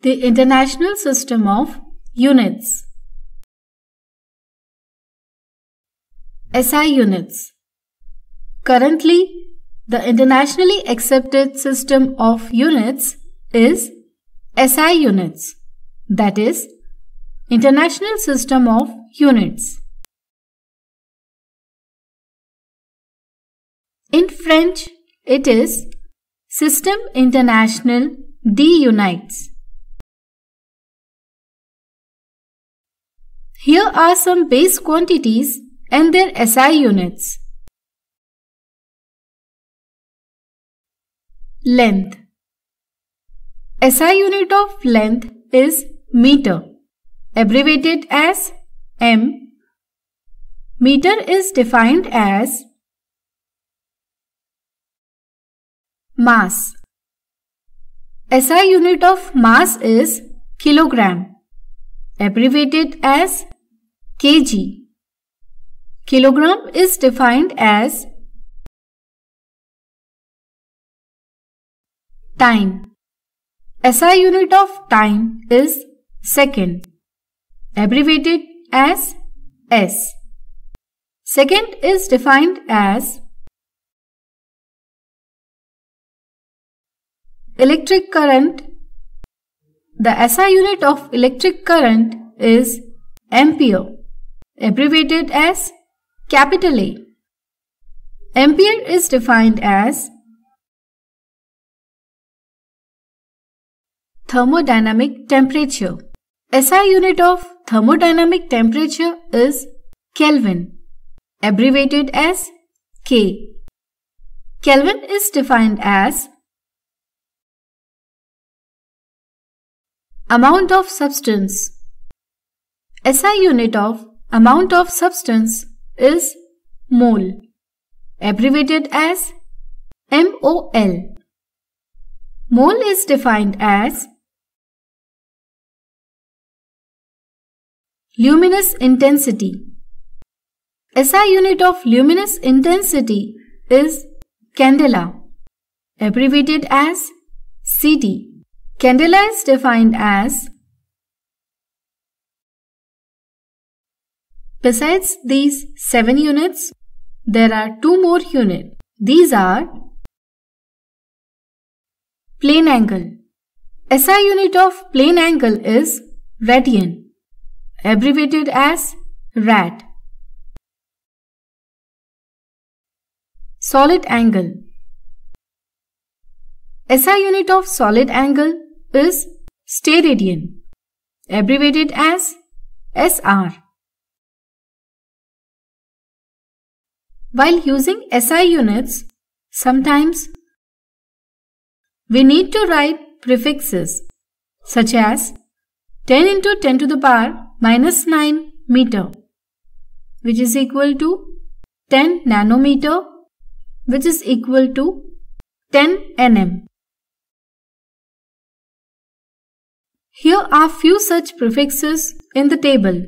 The International System of Units. SI units. Currently, the internationally accepted system of units is SI units, that is, International System of Units. In French, it is System Internationale d'Unités. Here are some base quantities and their SI units. Length. SI unit of length is meter, abbreviated as m. Meter is defined as mass. SI unit of mass is kilogram, abbreviated as kg. Kilogram is defined as time. SI unit of time is second, abbreviated as s. Second is defined as electric current. The SI unit of electric current is ampere, abbreviated as capital A. Ampere is defined as thermodynamic temperature. SI unit of thermodynamic temperature is kelvin, abbreviated as K. Kelvin is defined as amount of substance. SI unit of amount of substance is mole, abbreviated as MOL. Mole is defined as luminous intensity. SI unit of luminous intensity is candela, abbreviated as CD. Candela is defined as, besides these 7 units, there are 2 more units. These are plane angle. SI unit of plane angle is radian, abbreviated as rad. Solid angle. SI unit of solid angle is steradian, abbreviated as SR. While using SI units, sometimes we need to write prefixes such as 10 into 10 to the power minus 9 meter, which is equal to 10 nanometer, which is equal to 10 nm. Here are few such prefixes in the table.